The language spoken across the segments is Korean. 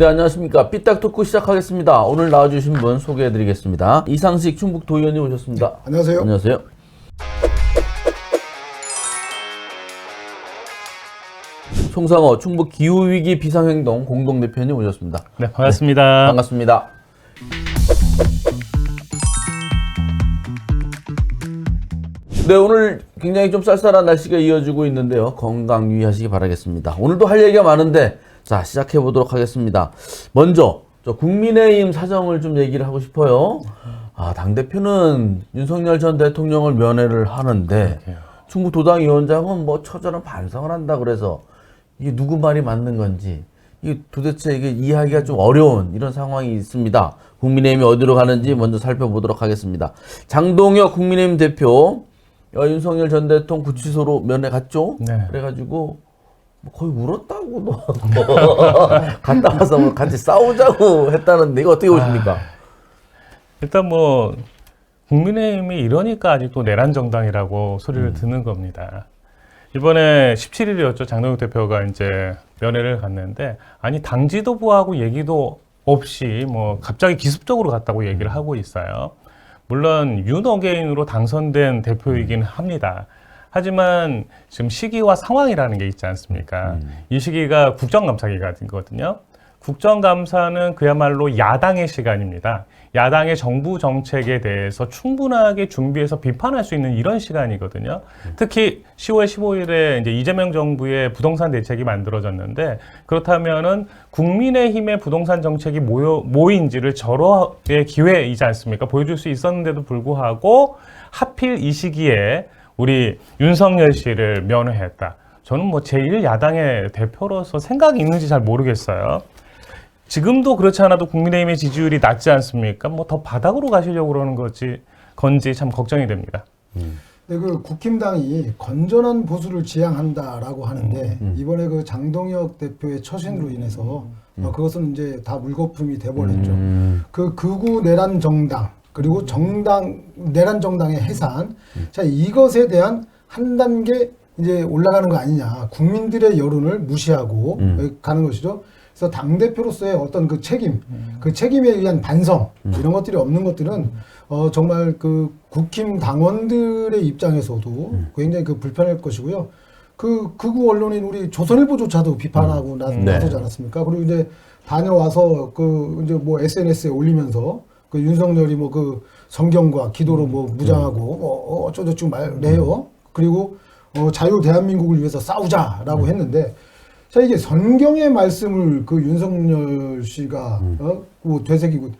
네, 안녕하십니까. 삐딱 토크 시작하겠습니다. 오늘 나와주신 분 소개해드리겠습니다. 이상식 충북 도의원님 오셨습니다. 네, 안녕하세요. 안녕하세요. 송상호 충북 기후위기 비상행동 공동대표님 오셨습니다. 네, 반갑습니다. 네, 반갑습니다. 네, 오늘 굉장히 좀 쌀쌀한 날씨가 이어지고 있는데요. 건강 유의하시기 바라겠습니다. 오늘도 할 얘기가 많은데 자, 시작해 보도록 하겠습니다. 먼저 저 국민의힘 사정을 좀 얘기를 하고 싶어요. 당대표는 윤석열 전 대통령을 면회를 하는데 충북도당위원장은 뭐 처절한 반성을 한다 그래서 이게 누구 말이 맞는 건지 이게 도대체 이게 이해하기가 좀 어려운 이런 상황이 있습니다. 국민의힘이 어디로 가는지 먼저 살펴보도록 하겠습니다. 장동혁 국민의힘 대표 윤석열 전 대통령 구치소로 면회 갔죠? 네. 그래가지고 거의 울었다고도 갔다 와서 뭐 같이 싸우자고 했다는데 이거 어떻게 보십니까? 일단 뭐 국민의힘이 이러니까 아직도 내란 정당이라고 소리를 듣는 겁니다. 이번에 17일이었죠. 장동혁 대표가 이제 면회를 갔는데 아니 당 지도부하고 얘기도 없이 뭐 갑자기 기습적으로 갔다고 얘기를 하고 있어요. 물론 윤어게인으로 당선된 대표이긴 합니다. 하지만 지금 시기와 상황이라는 게 있지 않습니까? 이 시기가 국정감사 기간이거든요. 국정감사는 그야말로 야당의 시간입니다. 야당의 정부 정책에 대해서 충분하게 준비해서 비판할 수 있는 이런 시간이거든요. 특히 10월 15일에 이제 이재명 정부의 부동산 대책이 만들어졌는데 그렇다면은 국민의힘의 부동산 정책이 뭐인지를 절호의 기회이지 않습니까? 보여줄 수 있었는데도 불구하고 하필 이 시기에 우리 윤석열 씨를 면회했다. 저는 뭐 제1야당의 대표로서 생각이 있는지 잘 모르겠어요. 지금도 그렇지 않아도 국민의힘의 지지율이 낮지 않습니까? 뭐 더 바닥으로 가시려고 그러는 건지 참 걱정이 됩니다. 네, 그 국힘당이 건전한 보수를 지향한다라고 하는데 이번에 그 장동혁 대표의 처신으로 인해서 그것은 이제 다 물거품이 돼버렸죠. 그 극우 내란 정당 그리고 내란 정당의 해산, 자 이것에 대한 한 단계 이제 올라가는 거 아니냐, 국민들의 여론을 무시하고 가는 것이죠. 그래서 당 대표로서의 어떤 그 책임, 그 책임에 의한 반성 이런 것들이 없는 것들은 정말 그 국힘 당원들의 입장에서도 굉장히 그 불편할 것이고요. 그 극우 언론인 우리 조선일보조차도 비판하고 나서지 않았습니까? 그리고 이제 다녀와서 그 이제 뭐 SNS에 올리면서 그 윤석열이 뭐 그 성경과 기도로 뭐 무장하고 뭐 어쩌고저쩌고 말해요. 그리고 자유 대한민국을 위해서 싸우자라고 했는데, 자 이게 성경의 말씀을 그 윤석열 씨가 되새기고,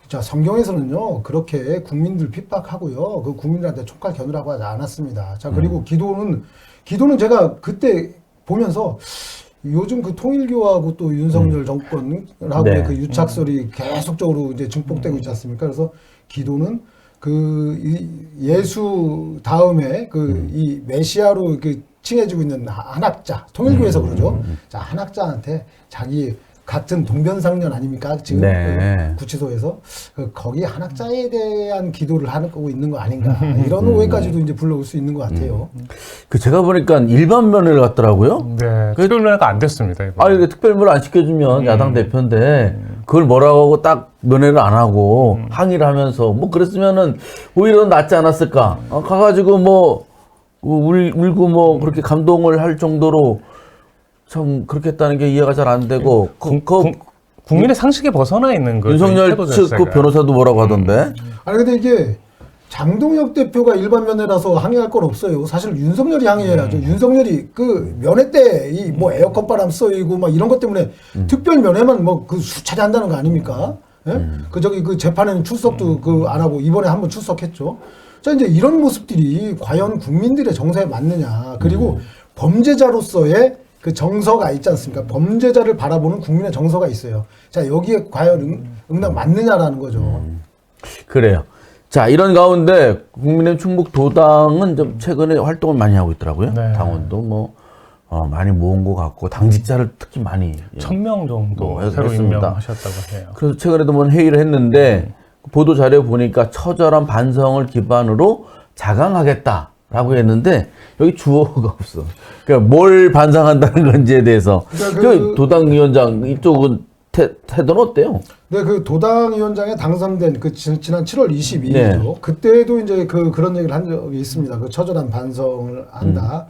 자 성경에서는요 그렇게 국민들 핍박하고요 그 국민들한테 촉발 겨누라고 하지 않았습니다. 자 그리고 기도는 제가 그때 보면서 요즘 그 통일교하고 또 윤석열 정권하고의 그 유착설이 계속적으로 이제 증폭되고 있지 않습니까? 그래서 기도는 그 예수 다음에 그 이 메시아로 그 칭해지고 있는 한학자, 통일교에서 그러죠. 자 한학자한테 자기 같은 동변상련 아닙니까? 지금 그 구치소에서 거기 한학자에 대한 기도를 하고 있는 거 아닌가, 이런 오해까지도 이제 불러올 수 있는 것 같아요. 그 제가 보니까 일반 면회를 갔더라고요. 네, 특별면회가 안 됐습니다. 이게 특별면을 안 시켜주면 야당 대표인데 그걸 뭐라고 하고 딱 면회를 안 하고 항의를 하면서 뭐 그랬으면은 오히려 낫지 않았을까? 가가지고 뭐 울고 뭐 그렇게 감동을 할 정도로 참 그렇게 했다는 게 이해가 잘 안 되고 국민의 상식에 벗어나 있는 거죠. 윤석열 측 그 변호사도 뭐라고 하던데. 아니 근데 이게 장동혁 대표가 일반 면회라서 항의할 건 없어요. 사실 윤석열이 항의해야죠. 윤석열이 그 면회 때 이 뭐 에어컨 바람 쏘이고 막 이런 것 때문에 특별 면회만 뭐 그 수차례 한다는 거 아닙니까? 예? 그 저기 그 재판에는 출석도 그 안 하고 이번에 한번 출석했죠. 자 이제 이런 모습들이 과연 국민들의 정서에 맞느냐, 그리고 범죄자로서의 그 정서가 있지 않습니까? 범죄자를 바라보는 국민의 정서가 있어요. 자 여기에 과연 응답 맞느냐라는 거죠. 그래요. 자 이런 가운데 국민의힘 충북도당은 좀 최근에 활동을 많이 하고 있더라고요. 네. 당원도 뭐 많이 모은 것 같고 당직자를 특히 많이 1000명 정도 새로 했습니다. 임명하셨다고 해요. 그래서 최근에도 뭐 회의를 했는데 보도 자료 보니까 처절한 반성을 기반으로 자강하겠다라고 했는데 여기 주어가 없어. 그러니까 뭘 반성한다는 건지에 대해서 그러니까 도당위원장 이쪽은 태도는 어때요? 네, 그 도당위원장에 당선된 그 지난 7월 22일이죠. 네. 그때도 이제 그런 얘기를 한 적이 있습니다. 그 처절한 반성을 한다.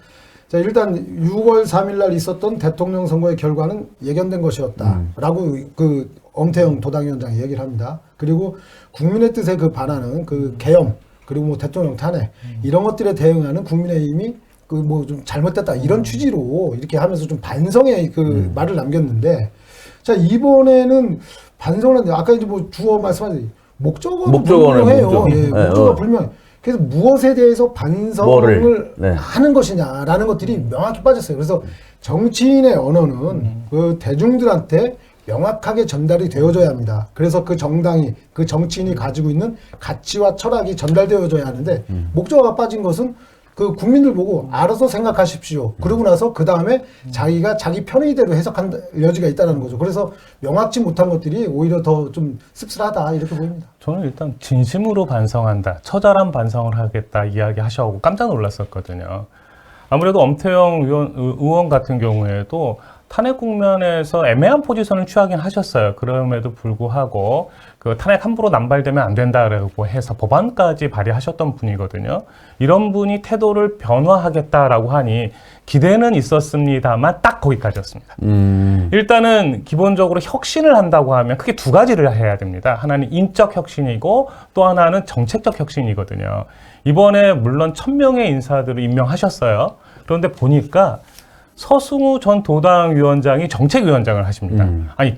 자, 일단 6월 3일 날 있었던 대통령 선거의 결과는 예견된 것이었다라고 그 엄태영 도당위원장이 얘기를 합니다. 그리고 국민의 뜻에 그 반하는 그 계엄 그리고 뭐 대통령 탄핵 이런 것들에 대응하는 국민의힘이 그 뭐 좀 잘못됐다 이런 취지로 이렇게 하면서 좀 반성의 그 말을 남겼는데 자, 이번에는 반성을 하는데 아까 이제 뭐 주어 말씀하신 목적어는 불명해요. 목적어. 예, 목적어가 불명해. 그래서 무엇에 대해서 반성을 네. 하는 것이냐라는 것들이 명확히 빠졌어요. 그래서 정치인의 언어는 그 대중들한테 명확하게 전달이 되어져야 합니다. 그래서 그 정당이, 그 정치인이 가지고 있는 가치와 철학이 전달되어져야 하는데 목적어가 빠진 것은 그 국민들 보고 알아서 생각하십시오. 그러고 나서 그 다음에 자기가 자기 편의대로 해석한 여지가 있다는 거죠. 그래서 명확지 못한 것들이 오히려 더 좀 씁쓸하다 이렇게 보입니다. 저는 일단 진심으로 반성한다, 처절한 반성을 하겠다 이야기 하셔고 깜짝 놀랐었거든요. 아무래도 엄태영 의원 같은 경우에도 탄핵 국면에서 애매한 포지션을 취하긴 하셨어요. 그럼에도 불구하고 그 탄핵 함부로 남발되면 안 된다라고 해서 법안까지 발의하셨던 분이거든요. 이런 분이 태도를 변화하겠다라고 하니 기대는 있었습니다만 딱 거기까지였습니다. 일단은 기본적으로 혁신을 한다고 하면 크게 두 가지를 해야 됩니다. 하나는 인적 혁신이고 또 하나는 정책적 혁신이거든요. 이번에 물론 1000명의 인사들을 임명하셨어요. 그런데 보니까 서승우 전 도당위원장이 정책위원장을 하십니다. 아니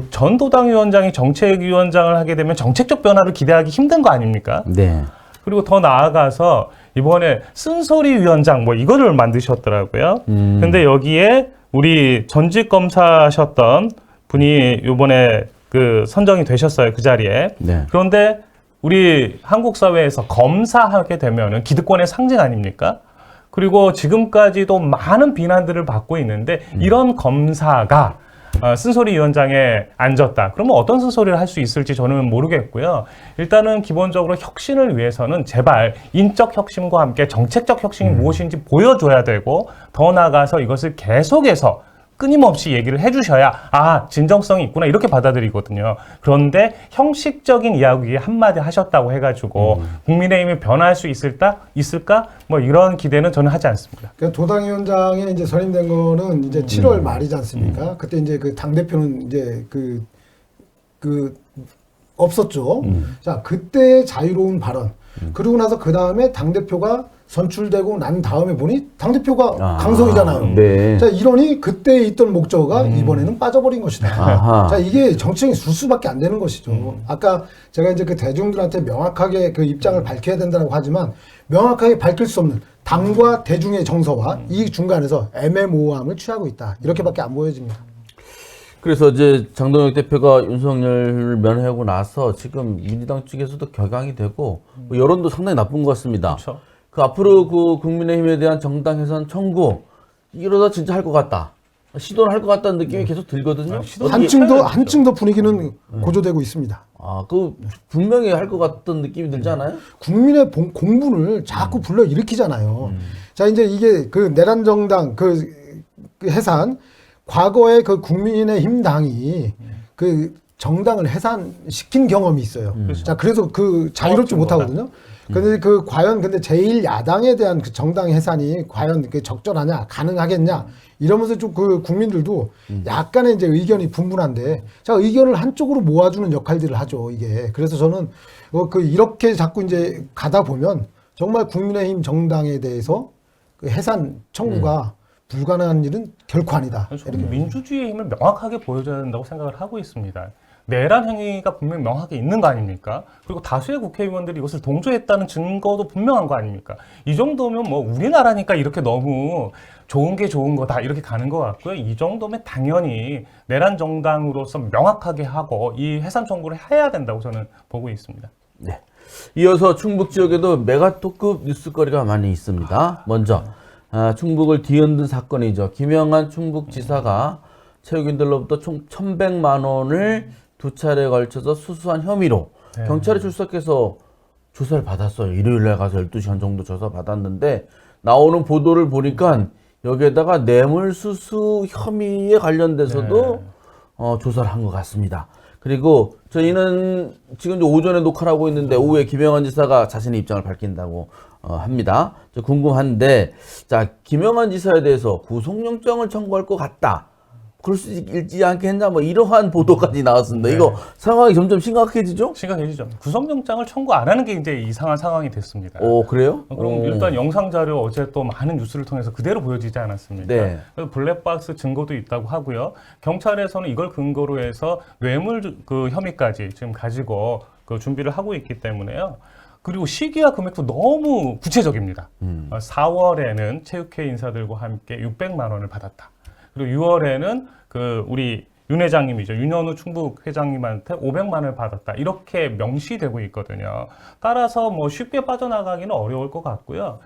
전 도당위원장이 정책위원장을 하게 되면 정책적 변화를 기대하기 힘든 거 아닙니까? 네. 그리고 더 나아가서 이번에 쓴소리위원장 뭐 이거를 만드셨더라고요. 근데 여기에 우리 전직 검사셨던 분이 이번에 그 선정이 되셨어요. 그 자리에. 네. 그런데 우리 한국 사회에서 검사하게 되면은 기득권의 상징 아닙니까? 그리고 지금까지도 많은 비난들을 받고 있는데 이런 검사가 쓴소리위원장에 앉았다. 그러면 어떤 쓴소리를 할 수 있을지 저는 모르겠고요. 일단은 기본적으로 혁신을 위해서는 제발 인적 혁신과 함께 정책적 혁신이 무엇인지 보여줘야 되고 더 나아가서 이것을 계속해서 끊임없이 얘기를 해주셔야 아 진정성이 있구나 이렇게 받아들이거든요. 그런데 형식적인 이야기 한마디 하셨다고 해가지고 국민의힘이 변화할 수 있을까 뭐 이런 기대는 저는 하지 않습니다. 그러니까 도당위원장에 이제 선임된 거는 이제 7월 말이지 않습니까? 그때 이제 그 당대표는 이제 그 없었죠. 자, 그때 자유로운 발언. 그러고 나서 그 다음에 당대표가 선출되고 난 다음에 보니 당대표가 강성이잖아요. 네. 자, 이러니 그때 있던 목적어가 이번에는 빠져버린 것이다. 아하. 자, 이게 정치적인 술수밖에 안 되는 것이죠. 아까 제가 이제 그 대중들한테 명확하게 그 입장을 밝혀야 된다고 하지만 명확하게 밝힐 수 없는 당과 대중의 정서와 이 중간에서 애매모호함을 취하고 있다. 이렇게밖에 안 보여집니다. 그래서 이제 장동혁 대표가 윤석열을 면회하고 나서 지금 민주당 측에서도 격앙이 되고 뭐 여론도 상당히 나쁜 것 같습니다. 그렇죠. 그 앞으로 그 국민의힘에 대한 정당 해산 청구 이러다 진짜 할 것 같다. 시도를 할 것 같다는 느낌이 계속 들거든요. 한층 더 분위기는 고조되고 있습니다. 그 분명히 할 것 같던 느낌이 들지 않아요? 국민의 공분을 자꾸 불러 일으키잖아요. 자, 이제 이게 그 내란 정당 그 해산 과거에 그 국민의힘 당이 그 정당을 해산시킨 경험이 있어요. 자, 그래서 그 자유롭지 못하거든요. 근데 그 과연 근데 제1야당에 대한 그 정당 해산이 과연 그 적절하냐, 가능하겠냐 이러면서 좀 그 국민들도 약간의 이제 의견이 분분한데 자, 의견을 한쪽으로 모아주는 역할들을 하죠, 이게. 그래서 저는 그 이렇게 자꾸 이제 가다 보면 정말 국민의힘 정당에 대해서 그 해산 청구가 불가능한 일은 결코 아니다. 저는 민주주의의 힘을 명확하게 보여줘야 된다고 생각을 하고 있습니다. 내란 행위가 분명히 명확하게 있는 거 아닙니까? 그리고 다수의 국회의원들이 이것을 동조했다는 증거도 분명한 거 아닙니까? 이 정도면 뭐 우리나라니까 이렇게 너무 좋은 게 좋은 거다 이렇게 가는 것 같고요. 이 정도면 당연히 내란 정당으로서 명확하게 하고 이 해산 청구를 해야 된다고 저는 보고 있습니다. 네. 이어서 충북 지역에도 메가토급 뉴스거리가 많이 있습니다. 먼저 충북을 뒤흔든 사건이죠. 김영한 충북지사가 체육인들로부터 총 1,100만 원을 2차례에 걸쳐서 수수한 혐의로 경찰에 출석해서 조사를 받았어요. 일요일날 가서 12시간 정도 조사 받았는데 나오는 보도를 보니까 여기에다가 뇌물수수 혐의에 관련돼서도 조사를 한 것 같습니다. 그리고 저희는 지금 이제 오전에 녹화를 하고 있는데 오후에 김영환 지사가 자신의 입장을 밝힌다고 합니다. 저 궁금한데, 자, 김영환 지사에 대해서 구속영장을 청구할 것 같다. 그럴 수 있지 않겠나? 뭐 이러한 보도까지 나왔습니다. 네. 이거 상황이 점점 심각해지죠? 심각해지죠. 구속영장을 청구 안 하는 게 이제 이상한 상황이 됐습니다. 오, 그래요? 그럼 일단 영상 자료 어제 또 많은 뉴스를 통해서 그대로 보여지지 않았습니까? 네. 그래서 블랙박스 증거도 있다고 하고요. 경찰에서는 이걸 근거로 해서 뇌물 그 혐의까지 지금 가지고 그 준비를 하고 있기 때문에요. 그리고 시기와 금액도 너무 구체적입니다. 4월에는 체육회 인사들과 함께 600만 원을 받았다. 그리고 6월에는 그 우리 윤 회장님이죠. 윤현우 충북 회장님한테 500만 원을 받았다. 이렇게 명시되고 있거든요. 따라서 뭐 쉽게 빠져나가기는 어려울 것 같고요.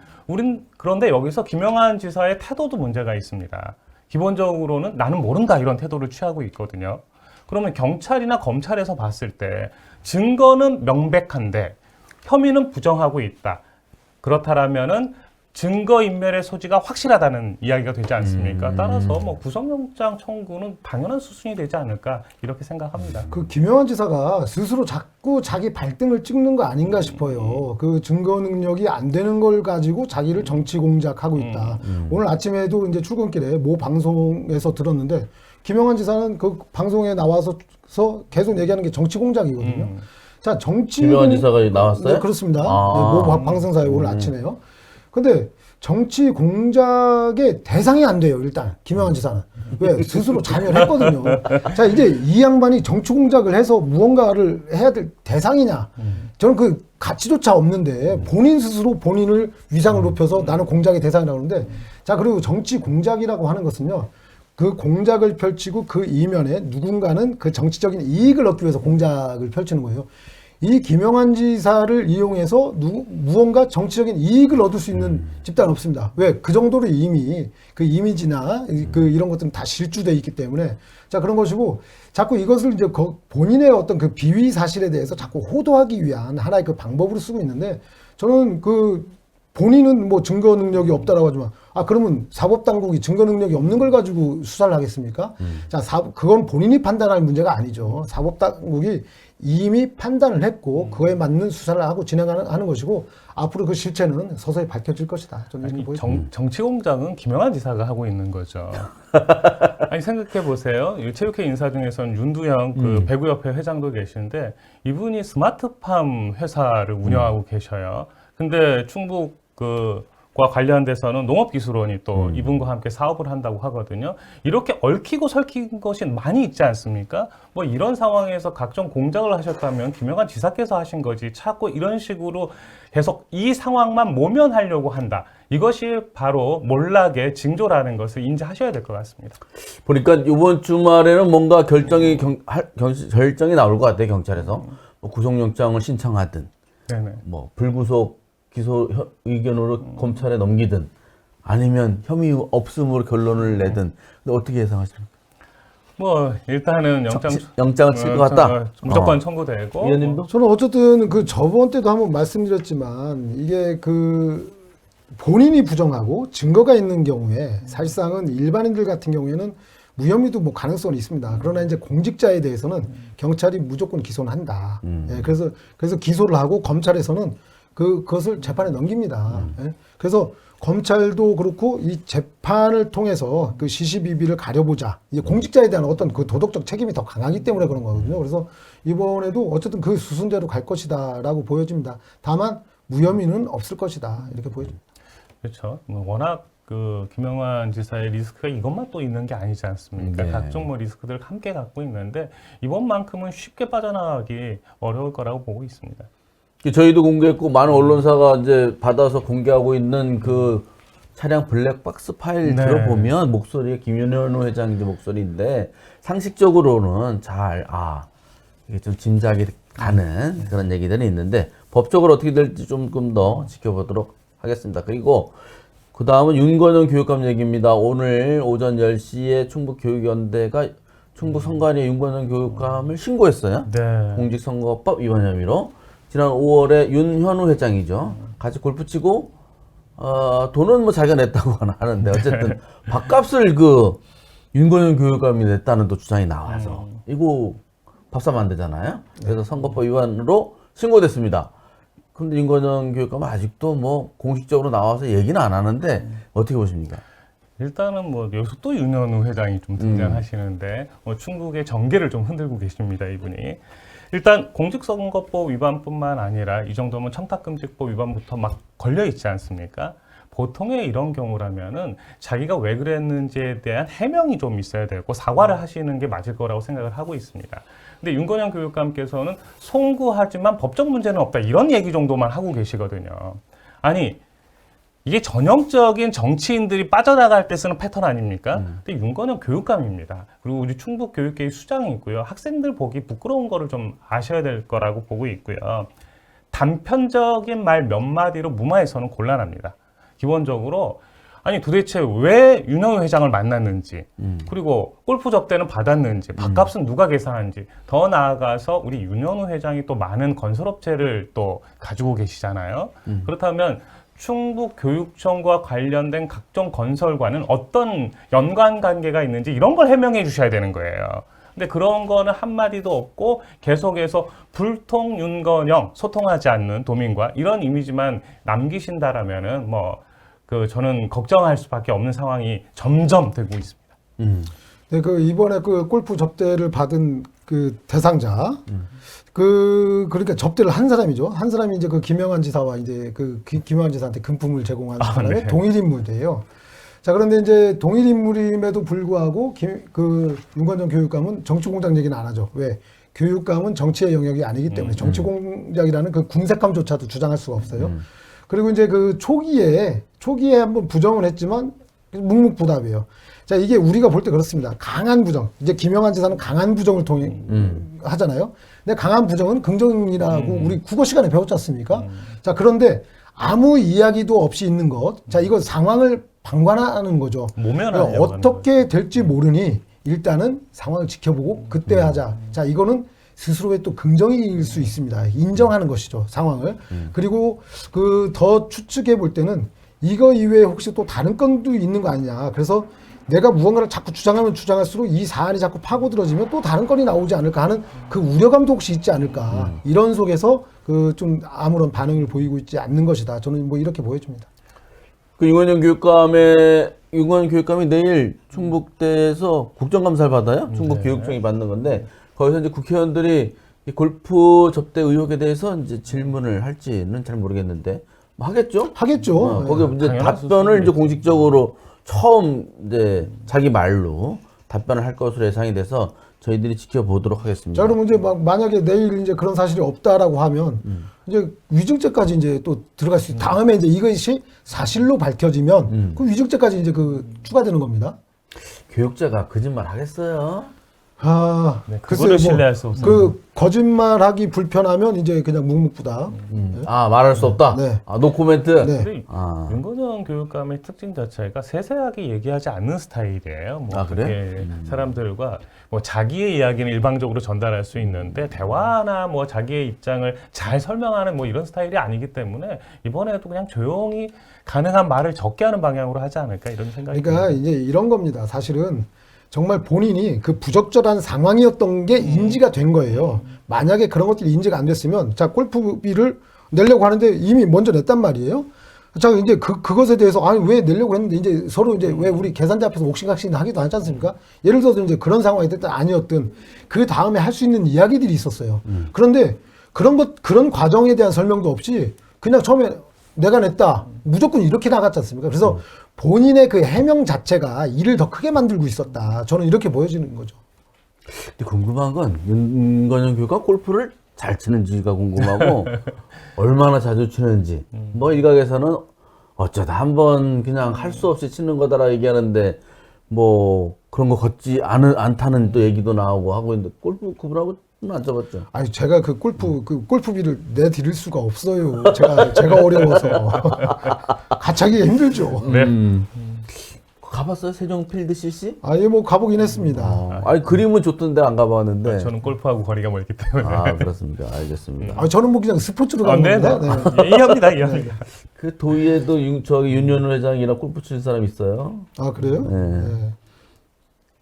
그런데 여기서 김영환 지사의 태도도 문제가 있습니다. 기본적으로는 나는 모른다 이런 태도를 취하고 있거든요. 그러면 경찰이나 검찰에서 봤을 때 증거는 명백한데 혐의는 부정하고 있다. 그렇다라면은 증거인멸의 소지가 확실하다는 이야기가 되지 않습니까? 따라서 뭐 구속영장 청구는 당연한 수순이 되지 않을까 이렇게 생각합니다. 그 김영환 지사가 스스로 자꾸 자기 발등을 찍는 거 아닌가 싶어요. 그 증거 능력이 안 되는 걸 가지고 자기를 정치 공작하고 있다. 오늘 아침에도 이제 출근길에 모 방송에서 들었는데 김영환 지사는 그 방송에 나와서 계속 얘기하는 게 정치 공작이거든요. 자, 김영환 지사가 나왔어요? 네, 그렇습니다. 아. 네, 모 방송사에 오늘 아침에요. 근데 정치 공작의 대상이 안 돼요, 일단. 김영환 지사는. 왜? 스스로 자멸 했거든요. 자, 이제 이 양반이 정치 공작을 해서 무언가를 해야 될 대상이냐. 저는 그 가치조차 없는데 본인 스스로 본인을 위상을 높여서 나는 공작의 대상이라고 하는데, 자, 그리고 정치 공작이라고 하는 것은요. 그 공작을 펼치고 그 이면에 누군가는 그 정치적인 이익을 얻기 위해서 공작을 펼치는 거예요. 이 김영환 지사를 이용해서 무언가 정치적인 이익을 얻을 수 있는 집단은 없습니다. 왜? 그 정도로 이미 그 이미지나 그 이런 것들은 다 실주되어 있기 때문에 자, 그런 것이고 자꾸 이것을 이제 본인의 어떤 그 비위 사실에 대해서 자꾸 호도하기 위한 하나의 그 방법으로 쓰고 있는데 저는 그 본인은 뭐 증거 능력이 없다라고 하지만 그러면 사법당국이 증거 능력이 없는 걸 가지고 수사를 하겠습니까? 자, 그건 본인이 판단할 문제가 아니죠. 사법당국이 이미 판단을 했고 그거에 맞는 수사를 하고 진행하는 것이고 앞으로 그 실체는 서서히 밝혀질 것이다. 저는 이렇게 보입니다. 정치 공작은 김영환 지사가 하고 있는 거죠. 아니 생각해 보세요. 체육회 인사 중에서는 윤두영 그 배구협회 회장도 계시는데 이분이 스마트팜 회사를 운영하고 계셔요. 근데 충북 과 관련돼서는 농업기술원이 또 이분과 함께 사업을 한다고 하거든요. 이렇게 얽히고 설킨 것이 많이 있지 않습니까? 뭐 이런 상황에서 각종 공작을 하셨다면 김영환 지사께서 하신 거지 자꾸 이런 식으로 계속 이 상황만 모면하려고 한다. 이것이 바로 몰락의 징조라는 것을 인지하셔야 될 것 같습니다. 보니까 이번 주말에는 뭔가 결정이 나올 것 같아요. 경찰에서 뭐 구속영장을 신청하든 네네. 뭐 불구속 기소 의견으로 검찰에 넘기든 아니면 혐의 없음으로 결론을 내든 근데 어떻게 예상하십니까? 뭐 일단은 영장을 칠 것 같다. 무조건 청구되고. 위원님도? 저는 어쨌든 그 저번 때도 한번 말씀드렸지만 이게 그 본인이 부정하고 증거가 있는 경우에 사실상은 일반인들 같은 경우에는 무혐의도 뭐 가능성은 있습니다. 그러나 이제 공직자에 대해서는 경찰이 무조건 기소는 한다. 예, 그래서 기소를 하고 검찰에서는 그것을 재판에 넘깁니다. 예? 그래서 검찰도 그렇고 이 재판을 통해서 그 시시비비를 가려보자. 이제 공직자에 대한 어떤 그 도덕적 책임이 더 강하기 때문에 그런 거거든요. 그래서 이번에도 어쨌든 그 수순대로 갈 것이다라고 보여집니다. 다만 무혐의는 없을 것이다 이렇게 보여집니다. 그렇죠. 뭐 워낙 그 김영환 지사의 리스크가 이것만 또 있는 게 아니지 않습니까? 네. 각종 뭐 리스크들을 함께 갖고 있는데 이번만큼은 쉽게 빠져나가기 어려울 거라고 보고 있습니다. 저희도 공개했고 많은 언론사가 이제 받아서 공개하고 있는 그 차량 블랙박스 파일 네. 들어보면 목소리가 김윤현우 회장 이제 목소리인데 상식적으로는 이게 좀 짐작이 가는 그런 얘기들이 있는데 법적으로 어떻게 될지 조금 더 지켜보도록 하겠습니다. 그리고 그 다음은 윤건영 교육감 얘기입니다. 오늘 오전 10시에 충북교육연대가 충북선관위에 윤건영 교육감을 신고했어요. 네. 공직선거법 위반 혐의로. 지난 5월에 윤현우 회장이죠. 같이 골프 치고, 돈은 뭐 자기가 냈다고 하는데, 어쨌든, 밥값을 윤건영 교육감이 냈다는 또 주장이 나와서 이거 밥 사면 안 되잖아요. 그래서 선거법 위반으로 신고됐습니다. 근데 윤건영 교육감은 아직도 뭐 공식적으로 나와서 얘기는 안 하는데 어떻게 보십니까? 일단은 뭐 여기서 또 윤현우 회장이 좀 등장하시는데 충북의 정계를 좀 흔들고 계십니다, 이분이. 일단 공직선거법 위반뿐만 아니라 이 정도면 청탁금지법 위반부터 막 걸려 있지 않습니까? 보통의 이런 경우라면은 자기가 왜 그랬는지에 대한 해명이 좀 있어야 되고 사과를 하시는 게 맞을 거라고 생각을 하고 있습니다. 근데 윤건영 교육감께서는 송구하지만 법적 문제는 없다 이런 얘기 정도만 하고 계시거든요. 아니 이게 전형적인 정치인들이 빠져나갈 때 쓰는 패턴 아닙니까? 근데 윤건영 교육감입니다. 그리고 우리 충북 교육계의 수장이고요. 학생들 보기 부끄러운 거를 좀 아셔야 될 거라고 보고 있고요. 단편적인 말 몇 마디로 무마해서는 곤란합니다. 기본적으로 아니 도대체 왜 윤현우 회장을 만났는지 그리고 골프 접대는 받았는지 밥값은 누가 계산하는지 더 나아가서 우리 윤현우 회장이 또 많은 건설업체를 또 가지고 계시잖아요. 그렇다면 충북교육청과 관련된 각종 건설과는 어떤 연관관계가 있는지 이런 걸 해명해 주셔야 되는 거예요. 근데 그런 거는 한마디도 없고 계속해서 불통 윤건영 소통하지 않는 도민과 이런 이미지만 남기신다라면은 저는 걱정할 수밖에 없는 상황이 점점 되고 있습니다. 네, 이번에 골프 접대를 받은 대상자, 그러니까 접대를 한 사람이죠. 한 사람이 이제 김영환 지사와 이제 김영환 지사한테 금품을 제공한 사람의 네. 동일 인물이에요. 자, 그런데 이제 동일 인물임에도 불구하고 윤건영 교육감은 정치 공작 얘기는 안 하죠. 왜? 교육감은 정치의 영역이 아니기 때문에 정치 공작이라는 궁색감조차도 주장할 수가 없어요. 그리고 이제 초기에 한번 부정을 했지만 묵묵부답이에요. 자, 이게 우리가 볼 때 그렇습니다. 강한 부정. 이제 김영환 지사는 강한 부정을 통해 하잖아요. 근데 강한 부정은 긍정이라고 우리 국어 시간에 배웠지 않습니까? 자, 그런데 아무 이야기도 없이 있는 것. 자, 이거 상황을 방관하는 거죠. 그러니까 어떻게 될지 모르니 일단은 상황을 지켜보고 그때 하자. 자, 이거는 스스로의 또 긍정일 수 있습니다. 인정하는 것이죠, 상황을. 그리고 더 추측해 볼 때는 이거 이외에 혹시 또 다른 건도 있는 거 아니냐. 그래서 내가 무언가를 자꾸 주장하면 주장할수록 이 사안이 자꾸 파고들어지면 또 다른 건이 나오지 않을까 하는 그 우려감도 혹시 있지 않을까. 이런 속에서 좀 아무런 반응을 보이고 있지 않는 것이다. 저는 이렇게 보여집니다. 윤건영 교육감이 내일 충북대에서 국정감사를 받아요. 충북교육청이 받는 건데 거기서 이제 국회의원들이 이 골프 접대 의혹에 대해서 이제 질문을 할지는 잘 모르겠는데 하겠죠? 하겠죠. 거기 이제 답변을 이제 공식적으로 처음 이제 자기 말로 답변을 할 것으로 예상이 돼서 저희들이 지켜보도록 하겠습니다. 자, 그럼 이제 만약에 내일 이제 그런 사실이 없다라고 하면 이제 위증죄까지 이제 또 들어갈 수 있. 다음에 이제 이것이 사실로 밝혀지면 그 위증죄까지 이제 추가되는 겁니다. 교육자가 거짓말 하겠어요? 네, 그거를 신뢰할 수 없어요. 거짓말하기 불편하면 이제 그냥 묵묵부답. 말할 수 없다. 네. 노코멘트. 네. 근데 윤건영 교육감의 특징 자체가 세세하게 얘기하지 않는 스타일이에요. 그래? 사람들과 자기의 이야기는 일방적으로 전달할 수 있는데 대화나 자기의 입장을 잘 설명하는 이런 스타일이 아니기 때문에 이번에도 그냥 조용히 가능한 말을 적게 하는 방향으로 하지 않을까 이런 생각이 그러니까 듭니다. 이제 이런 겁니다. 사실은 정말 본인이 부적절한 상황이었던 게 인지가 된 거예요. 만약에 그런 것들이 인지가 안 됐으면, 자, 골프비를 내려고 하는데 이미 먼저 냈단 말이에요. 자, 이제 그것에 대해서, 아니, 왜 내려고 했는데, 이제 서로 이제 왜 우리 계산대 앞에서 옥신각신 하기도 하지 않습니까? 예를 들어서 이제 그런 상황이 됐든 아니었든, 그 다음에 할 수 있는 이야기들이 있었어요. 그런데 그런 과정에 대한 설명도 없이 그냥 처음에 내가 냈다. 무조건 이렇게 나갔지 않습니까? 그래서 본인의 해명 자체가 일을 더 크게 만들고 있었다. 저는 이렇게 보여지는 거죠. 근데 궁금한 건 윤건영 교육가 골프를 잘 치는지가 궁금하고 얼마나 자주 치는지. 일각에서는 어쩌다 한번 그냥 할 수 없이 치는 거다라 얘기하는데 그런 거 걷지 않다는 또 얘기도 나오고 하고 있는데 골프 구분하고 안 잡았죠. 아니, 제가 골프비를 내드릴 수가 없어요. 제가 어려워서. 같이 하기가 힘들죠. 네. 가봤어요? 세종 필드 CC? 아니, 가보긴 했습니다. 그림은 좋던데 안 가봤는데. 저는 골프하고 거리가 멀기 때문에. 그렇습니다. 알겠습니다. 아, 저는 그냥 스포츠로 가는 겁니다. 네. 이해합니다. 이해합니다. 그 도의에도 윤현우 회장이랑 골프 치는 사람 있어요? 아, 그래요? 네. 네.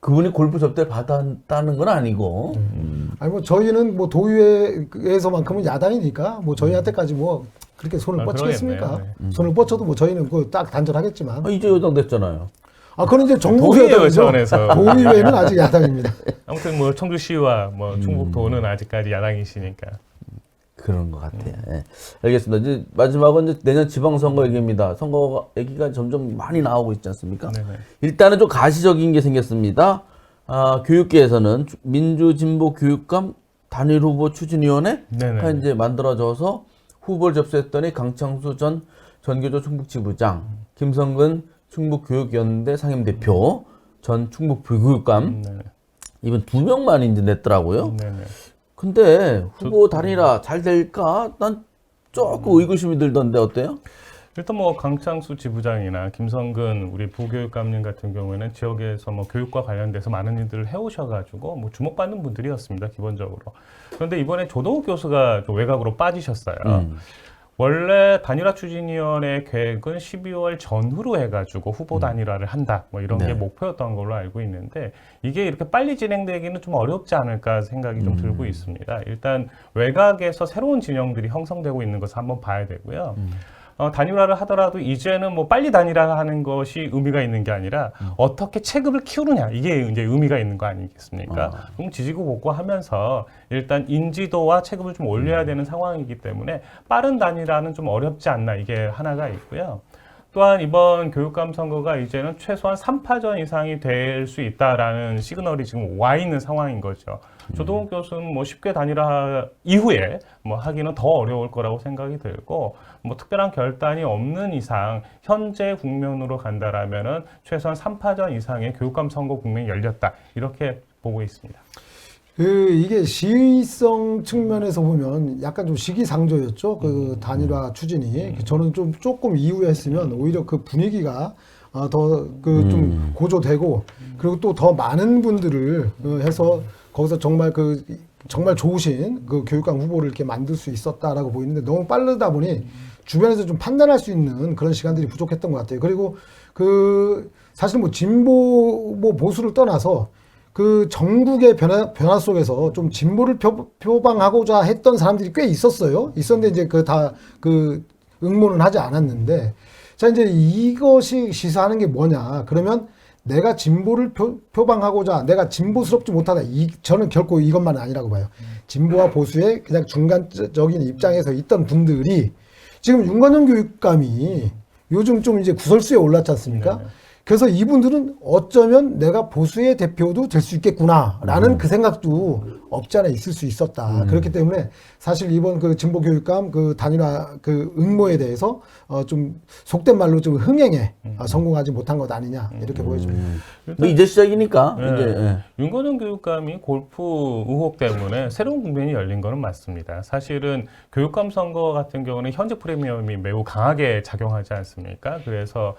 그분이 골프 접대를 받았다는 건 아니고. 아니 뭐 저희는 뭐 도의회에서만큼은 야당이니까 뭐 저희한테까지 뭐 그렇게 손을 뻗치겠습니까? 그러겠네요. 손을 뻗쳐도 뭐 저희는 그 딱 단절하겠지만. 이제 여당 됐잖아요. 그건 이제 정부 도의회 여당이죠. 차원에서. 도의회는 아직 야당입니다. 아무튼 뭐 청주시와 뭐 충북도는 아직까지 야당이시니까. 그런 것 같아요. 예. 알겠습니다. 이제 마지막은 이제 내년 지방선거 얘기입니다. 선거 얘기가 점점 많이 나오고 있지 않습니까? 네네. 일단은 좀 가시적인 게 생겼습니다. 교육계에서는 민주진보교육감 단일 후보 추진위원회가 네네. 이제 만들어져서 후보를 접수했더니 강창수 전 전교조 충북지부장, 김성근 충북교육연대 상임대표, 전 충북부교육감 네네. 이번 2명만 이제 냈더라고요. 네네. 근데 후보 단일화 잘 될까? 난 조금 의구심이 들던데 어때요? 일단 뭐 강창수 지부장이나 김성근 우리 부교육감님 같은 경우에는 지역에서 뭐 교육과 관련돼서 많은 일들을 해오셔가지고 뭐 주목받는 분들이었습니다, 기본적으로. 그런데 이번에 조동욱 교수가 좀 외곽으로 빠지셨어요. 원래 단일화 추진위원회 계획은 12월 전후로 해가지고 후보 단일화를 한다, 뭐 이런 네. 게 목표였던 걸로 알고 있는데 이게 이렇게 빨리 진행되기는 좀 어렵지 않을까 생각이 좀 들고 있습니다. 일단 외곽에서 새로운 진영들이 형성되고 있는 것을 한번 봐야 되고요. 단일화를 하더라도 이제는 뭐 빨리 단일화하는 것이 의미가 있는 게 아니라 어떻게 체급을 키우느냐, 이게 이제 의미가 있는 거 아니겠습니까? 그럼 지지고 볶고하면서 일단 인지도와 체급을 좀 올려야 되는 상황이기 때문에 빠른 단일화는 좀 어렵지 않나, 이게 하나가 있고요. 또한 이번 교육감 선거가 이제는 최소한 3파전 이상이 될 수 있다라는 시그널이 지금 와 있는 상황인 거죠. 조동욱 교수는 뭐 쉽게 단일화 이후에 뭐 하기는 더 어려울 거라고 생각이 들고, 뭐 특별한 결단이 없는 이상 현재 국면으로 간다라면은 최소한 3파전 이상의 교육감 선거 국면이 열렸다, 이렇게 보고 있습니다. 이게 시의성 측면에서 보면 약간 좀 시기상조였죠. 그 단일화 추진이. 저는 좀 조금 이후에 했으면 오히려 그 분위기가 더 그 좀 고조되고, 그리고 또 더 많은 분들을 해서 거기서 정말 좋으신 그 교육감 후보를 이렇게 만들 수 있었다라고 보이는데, 너무 빠르다 보니 주변에서 좀 판단할 수 있는 그런 시간들이 부족했던 것 같아요. 그리고 사실 뭐 진보 뭐 보수를 떠나서 그 전국의 변화 속에서 좀 진보를 표방하고자 했던 사람들이 꽤 있었는데 이제 응모는 하지 않았는데, 자, 이제 이것이 시사하는 게 뭐냐. 그러면 내가 진보를 표방하고자, 내가 진보스럽지 못하다. 저는 결코 이것만은 아니라고 봐요. 진보와 보수의 그냥 중간적인 입장에서 있던 분들이 지금 윤관영 교육감이 요즘 좀 이제 구설수에 올랐지 않습니까? 네네. 그래서 이분들은 어쩌면 내가 보수의 대표도 될 수 있겠구나라는 그 생각도 없지 않아 있을 수 있었다. 그렇기 때문에 사실 이번 그 진보 교육감 그 단일화 그 응모에 대해서 좀 속된 말로 좀 흥행에 성공하지 못한 것 아니냐, 이렇게 보여집니다. 뭐 이제 시작이니까 네. 이제 예. 윤건영 교육감이 골프 의혹 때문에 새로운 국면이 열린 거는 맞습니다. 사실은 교육감 선거 같은 경우는 현직 프리미엄이 매우 강하게 작용하지 않습니까? 그래서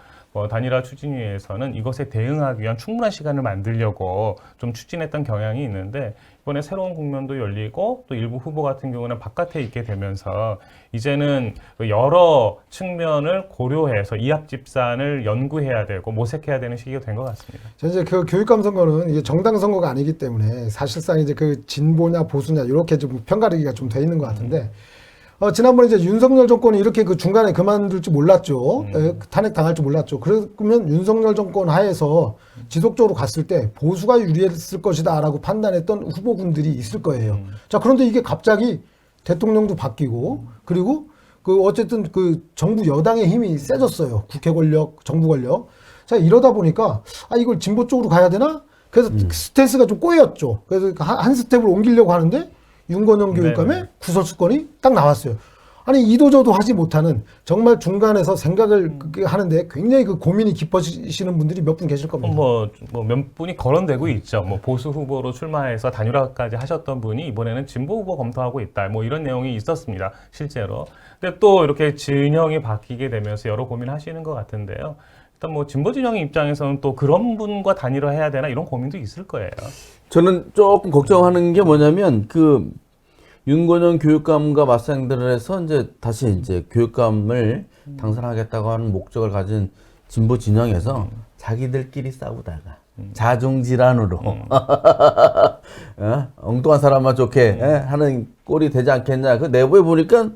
단일화 추진위에서는 이것에 대응하기 위한 충분한 시간을 만들려고 좀 추진했던 경향이 있는데, 이번에 새로운 국면도 열리고 또 일부 후보 같은 경우는 바깥에 있게 되면서 이제는 여러 측면을 고려해서 이합집산을 연구해야 되고 모색해야 되는 시기가 된 것 같습니다. 이제 그 교육감 선거는 이게 정당 선거가 아니기 때문에 사실상 이제 그 진보냐 보수냐 이렇게 좀 편가르기가 좀 돼 있는 것 같은데, 지난번에 이제 윤석열 정권이 이렇게 그 중간에 그만둘 줄 몰랐죠. 탄핵 당할 줄 몰랐죠. 그러면 윤석열 정권 하에서 지속적으로 갔을 때 보수가 유리했을 것이다라고 판단했던 후보군들이 있을 거예요. 자, 그런데 이게 갑자기 대통령도 바뀌고, 그리고 어쨌든 그 정부 여당의 힘이 세졌어요. 국회 권력, 정부 권력. 자, 이러다 보니까 이걸 진보 쪽으로 가야 되나? 그래서 스탠스가 좀 꼬였죠. 그래서 한 스텝을 옮기려고 하는데 윤건영 교육감의 구설수권이 딱 나왔어요. 아니, 이도저도 하지 못하는, 정말 중간에서 생각을 하는데 굉장히 그 고민이 깊어지시는 분들이 몇 분 계실 겁니다. 몇 분이 거론되고 있죠. 뭐 보수 후보로 출마해서 단일화까지 하셨던 분이 이번에는 진보 후보 검토하고 있다, 뭐 이런 내용이 있었습니다, 실제로. 근데 또 이렇게 진영이 바뀌게 되면서 여러 고민하시는 것 같은데요. 일단 뭐 진보 진영의 입장에서는 또 그런 분과 단일화해야 되나, 이런 고민도 있을 거예요. 저는 조금 걱정하는 게 뭐냐면 그 윤건영 교육감과 맞상대를 해서 이제 다시 이제 교육감을 당선하겠다고 하는 목적을 가진 진보 진영에서 자기들끼리 싸우다가 자중질환으로 엉뚱한 사람만 좋게 하는 꼴이 되지 않겠냐. 그 내부에 보니까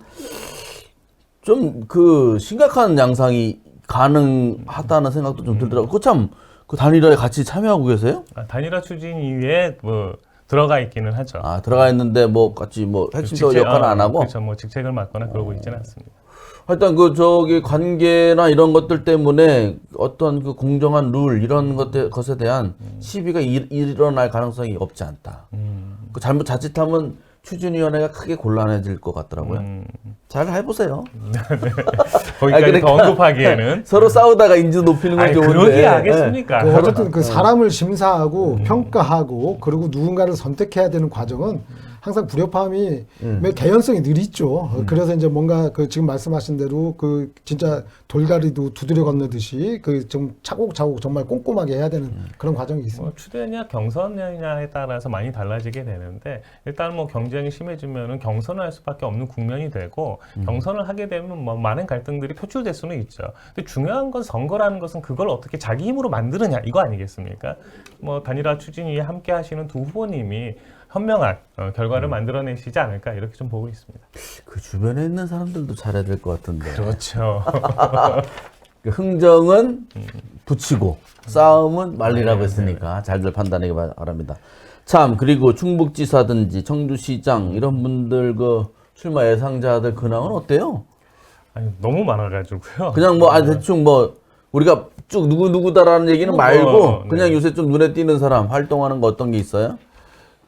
좀 그 심각한 양상이 가능하다는 생각도 좀 들더라고요. 그참 그 단일화에 같이 참여하고 계세요? 단일화 추진위에 뭐 들어가 있기는 하죠. 아, 들어가 있는데 뭐 같이 뭐 핵심적 역할은 안 하고. 그렇죠. 뭐 직책을 맡거나 그러고 있지는 않습니다. 하여튼 그 저기 관계나 이런 것들 때문에 어떤 그 공정한 룰 이런 것에 대한 시비가 일어날 가능성이 없지 않다. 그 잘못 자칫하면 추진위원회가 크게 곤란해질 것 같더라고요. 잘 해보세요. 거기까지 그러니까 더 언급하기에는 서로 싸우다가 인지 높이는 건 좋은데. 그러게 하겠습니까? 어쨌든 그 사람을 심사하고 평가하고 그리고 누군가를 선택해야 되는 과정은 항상 불협화음이 개연성이 늘 있죠. 그래서 이제 뭔가 그 지금 말씀하신 대로 그 진짜 돌다리도 두드려 건너듯이 그 좀 차곡차곡 정말 꼼꼼하게 해야 되는 그런 과정이 있습니다. 뭐 추대냐 경선이냐에 따라서 많이 달라지게 되는데 일단 뭐 경쟁이 심해지면은 경선을 할 수밖에 없는 국면이 되고 경선을 하게 되면 뭐 많은 갈등들이 표출될 수는 있죠. 근데 중요한 건 선거라는 것은 그걸 어떻게 자기 힘으로 만드느냐 이거 아니겠습니까? 뭐 단일화 추진위에 함께 하시는 두 후보님이 현명한 결과를 만들어내시지 않을까 이렇게 좀 보고 있습니다. 그 주변에 있는 사람들도 잘해야 될 것 같은데. 그렇죠. 그 흥정은 붙이고 싸움은 말리라고 했으니까 잘들 판단하기 바랍니다. 참 그리고 충북지사든지 청주시장 이런 분들 그 출마 예상자들 근황은 어때요? 아니, 너무 많아가지고요. 그냥 뭐 대충 뭐 우리가 쭉 누구다라는 얘기는 말고 그냥 요새 좀 눈에 띄는 사람 활동하는 거 어떤 게 있어요?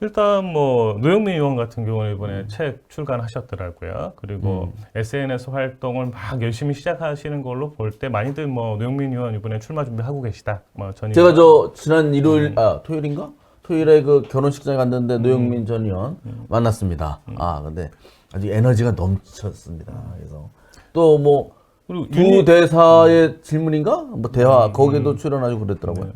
일단 뭐 노영민 의원 같은 경우는 이번에 책 출간하셨더라고요. 그리고 SNS 활동을 막 열심히 시작하시는 걸로 볼 때 많이들 뭐 노영민 의원 이번에 출마 준비하고 계시다. 뭐 제가 저 지난 일요일 토요일인가? 토요일에 그 결혼식장에 갔는데 노영민 전 의원 만났습니다. 근데 아주 에너지가 넘쳤습니다. 그래서 또 뭐 두 대사의 질문인가? 뭐 대화 거기에도 출연하고 그랬더라고요. 네.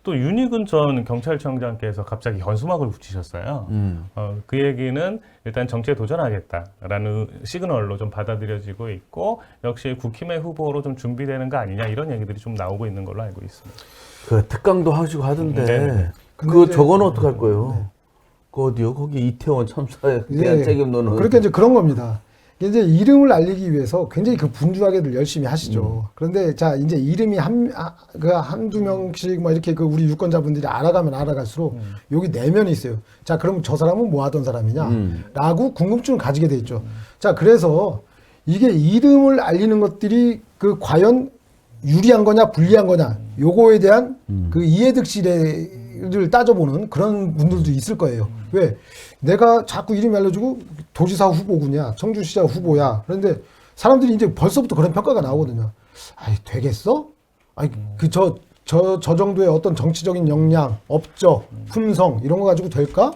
또 윤희근 전 경찰청장께서 갑자기 현수막을 붙이셨어요. 그 얘기는 일단 정치에 도전하겠다라는 시그널로 좀 받아들여지고 있고 역시 국힘의 후보로 좀 준비되는 거 아니냐 이런 얘기들이 좀 나오고 있는 걸로 알고 있습니다. 그 특강도 하시고 하던데 네네. 그 저거는 어떡할 거예요? 그 어디요? 거기 이태원 참사에 대한 책임론은 그렇게 이제 그런 겁니다. 이제 이름을 알리기 위해서 굉장히 그 분주하게들 열심히 하시죠. 그런데 자, 이제 이름이 한두 명씩 뭐 이렇게 그 우리 유권자분들이 알아가면 알아갈수록 여기 내면이 있어요. 자, 그럼 저 사람은 뭐 하던 사람이냐? 라고 궁금증을 가지게 돼 있죠. 자, 그래서 이게 이름을 알리는 것들이 그 과연 유리한 거냐, 불리한 거냐, 요거에 대한 그 이해득실을 따져보는 그런 분들도 있을 거예요. 왜? 내가 자꾸 이름이 알려주고 도지사 후보군이야, 청주시장 후보야. 그런데 사람들이 이제 벌써부터 그런 평가가 나오거든요. 아이, 되겠어? 아이, 저 정도의 어떤 정치적인 역량, 업적, 품성, 이런 거 가지고 될까?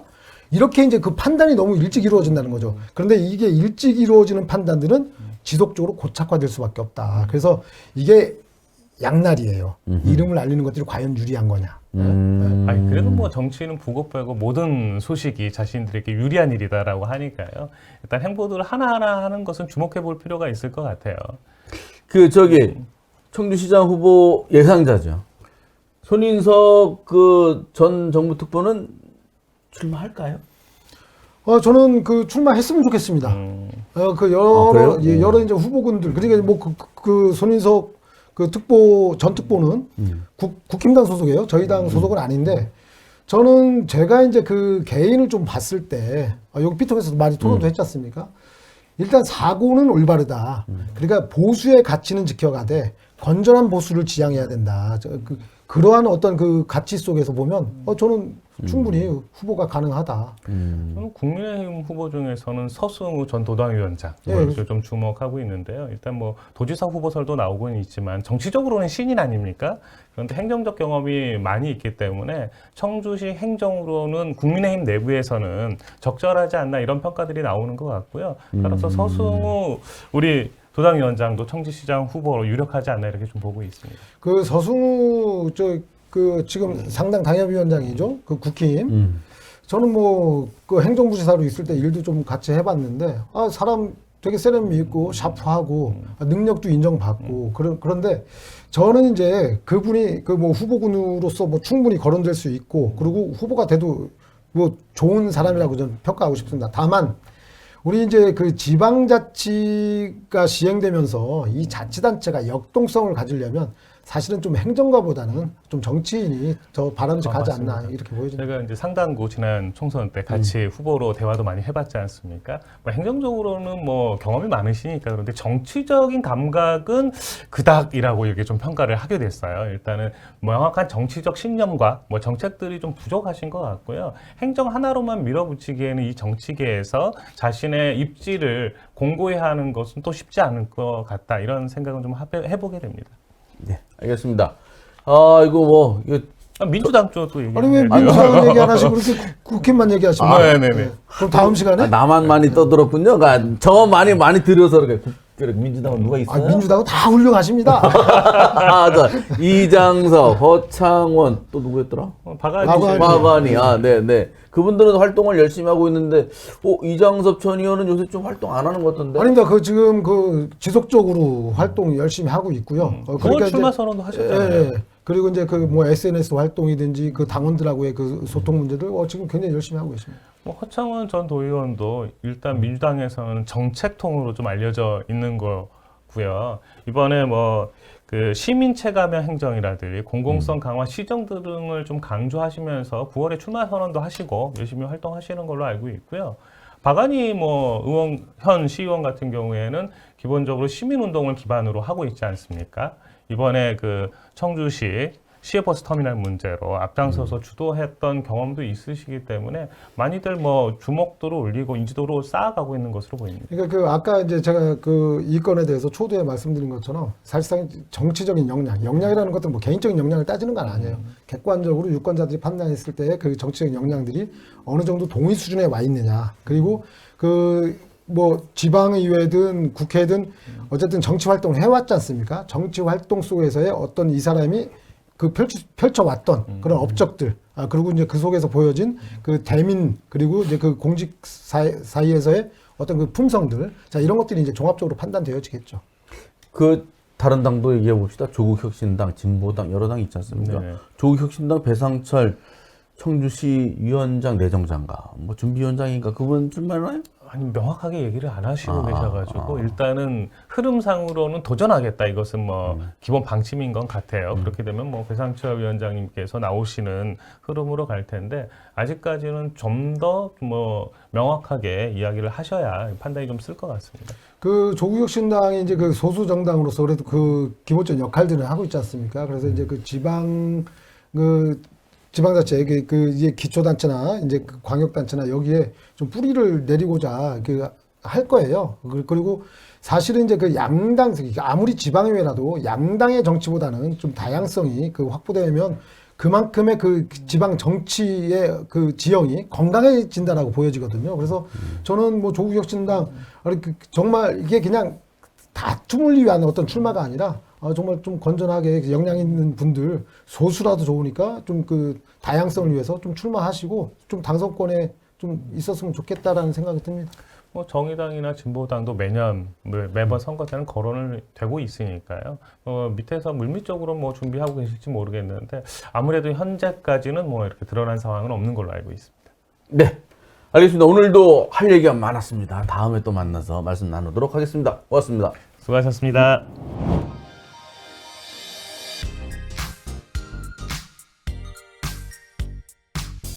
이렇게 이제 그 판단이 너무 일찍 이루어진다는 거죠. 그런데 이게 일찍 이루어지는 판단들은 지속적으로 고착화될 수밖에 없다. 그래서 이게 양날이에요. 이름을 알리는 것들이 과연 유리한 거냐. 아니, 그래도 뭐 정치는 부고 빼고 모든 소식이 자신들에게 유리한 일이다라고 하니까요. 일단 행보들을 하나하나 하는 것은 주목해 볼 필요가 있을 것 같아요. 그 저기 청주시장 후보 예상자죠. 손인석 그 전 정부 특보는 출마할까요? 저는 그 출마했으면 좋겠습니다. 그 여러 이제 후보군들, 그러니까 뭐 그 손인석 그 전 특보는 국힘당 소속이에요. 저희 당 소속은 아닌데, 저는 제가 이제 그 개인을 좀 봤을 때, 여기 피통에서도 많이 토론도 했지 않습니까? 일단 사고는 올바르다. 그러니까 보수의 가치는 지켜가되 건전한 보수를 지향해야 된다. 그러한 어떤 그 가치 속에서 보면 저는 충분히 후보가 가능하다. 저는 국민의힘 후보 중에서는 서승우 전 도당위원장 좀 주목하고 있는데요. 일단 뭐 도지사 후보설도 나오고는 있지만 정치적으로는 신인 아닙니까? 그런데 행정적 경험이 많이 있기 때문에 청주시 행정으로는 국민의힘 내부에서는 적절하지 않나 이런 평가들이 나오는 것 같고요. 따라서 서승우 우리 도당위원장도 청주시장 후보로 유력하지 않나 이렇게 좀 보고 있습니다. 그 서승우 지금 상당 당협위원장이죠. 그 국힘. 저는 뭐 그 행정부지사로 있을 때 일도 좀 같이 해봤는데 사람 되게 세련미 있고 샤프하고 능력도 인정받고 그런데 저는 이제 그분이 그 뭐 후보군으로서 뭐 충분히 거론될 수 있고 그리고 후보가 돼도 뭐 좋은 사람이라고 저는 평가하고 싶습니다. 다만 우리 이제 그 지방자치가 시행되면서 이 자치단체가 역동성을 가지려면 사실은 좀 행정가보다는 좀 정치인이 더 바람직하지 않나 맞습니다. 이렇게 보여집니다. 제가 이제 상당구 지난 총선 때 같이 후보로 대화도 많이 해봤지 않습니까? 뭐 행정적으로는 뭐 경험이 많으시니까 그런데 정치적인 감각은 그닥이라고 이렇게 좀 평가를 하게 됐어요. 일단은 명확한 정치적 신념과 뭐 정책들이 좀 부족하신 것 같고요. 행정 하나로만 밀어붙이기에는 이 정치계에서 자신의 입지를 공고히 하는 것은 또 쉽지 않을 것 같다. 이런 생각은 좀 해보게 됩니다. 네, 알겠습니다. 아, 이거 민주당 쪽도 얘기. 아니 왜 민주당 얘기 안 하시고 그렇게 국힘만 얘기하시면 네네네. 그럼 다음 시간에 나만 많이 떠들었군요. 그러니까 저 많이 들어서 그래. 민주당은 누가 있어요? 민주당은 다 훌륭하십니다. 아, 이장석, 허창원 또 누구였더라? 박아니. 박아니. 아, 네. 그분들은 활동을 열심히 하고 있는데, 이장섭 전 의원은 요새 좀 활동 안 하는 것 같던데. 아닙니다. 그 지금 그 지속적으로 활동 열심히 하고 있고요. 그러니까 출마 선언도 하셨잖아요. 예. 그리고 이제 그 뭐 SNS 활동이든지 그 당원들하고의 그 소통 문제들 지금 굉장히 열심히 하고 있습니다. 뭐 허창원 전 도의원도 일단 민주당에서는 정책통으로 좀 알려져 있는 거고요. 이번에 뭐 그 시민 체감형 행정이라든지 공공성 강화 시정 등을 좀 강조하시면서 9월에 출마 선언도 하시고 열심히 활동하시는 걸로 알고 있고요. 박안희 뭐 의원 현 시의원 같은 경우에는 기본적으로 시민운동을 기반으로 하고 있지 않습니까? 이번에 그 청주시 시외버스 터미널 문제로 앞장서서 주도했던 경험도 있으시기 때문에 많이들 뭐 주목도를 올리고 인지도로 쌓아가고 있는 것으로 보입니다. 그러니까 그 아까 이제 제가 그 이 건에 대해서 초두에 말씀드린 것처럼 사실상 정치적인 역량이라는 것도 뭐 개인적인 역량을 따지는 건 아니에요. 객관적으로 유권자들이 판단했을 때 그 정치적인 역량들이 어느 정도 동의 수준에 와 있느냐. 그리고 그 뭐 지방의회든 국회든 어쨌든 정치 활동을 해왔지 않습니까? 정치 활동 속에서의 어떤 이 사람이 그 펼쳐왔던 그런 업적들, 그리고 이제 그 속에서 보여진 그 대민, 그리고 이제 그 공직 사이에서의 어떤 그 품성들, 자, 이런 것들이 이제 종합적으로 판단되어지겠죠. 그 다른 당도 얘기해 봅시다. 조국혁신당, 진보당 여러 당이 있지 않습니까? 네. 조국혁신당 배상철 청주시 위원장 내정장가, 뭐 준비위원장인가 그분 출마하나요? 아니 명확하게 얘기를 안 하시고 계셔가지고 일단은 흐름상으로는 도전하겠다 이것은 뭐 기본 방침인 건 같아요. 그렇게 되면 뭐 배상철 위원장님께서 나오시는 흐름으로 갈 텐데 아직까지는 좀 더 뭐 명확하게 이야기를 하셔야 판단이 좀 쓸 것 같습니다. 그 조국혁신당이 이제 그 소수 정당으로서 그래도 그 기본적인 역할들을 하고 있지 않습니까? 그래서 이제 그 지방자치, 이제 기초단체나, 이제 그 광역단체나 여기에 좀 뿌리를 내리고자 할 거예요. 그리고 사실은 이제 그 양당, 아무리 지방의회라도 양당의 정치보다는 좀 다양성이 그 확보되면 그만큼의 그 지방 정치의 그 지형이 건강해진다라고 보여지거든요. 그래서 저는 뭐 조국혁신당, 정말 이게 그냥 다툼을 위한 어떤 출마가 아니라 정말 좀 건전하게 역량 있는 분들 소수라도 좋으니까 좀 그 다양성을 위해서 좀 출마하시고 좀 당선권에 좀 있었으면 좋겠다라는 생각이 듭니다. 뭐 정의당이나 진보당도 매번 선거 때는 거론을 되고 있으니까요. 밑에서 물밑적으로 뭐 준비하고 계실지 모르겠는데 아무래도 현재까지는 뭐 이렇게 드러난 상황은 없는 걸로 알고 있습니다. 네, 알겠습니다. 오늘도 할 얘기가 많았습니다. 다음에 또 만나서 말씀 나누도록 하겠습니다. 고맙습니다. 수고하셨습니다.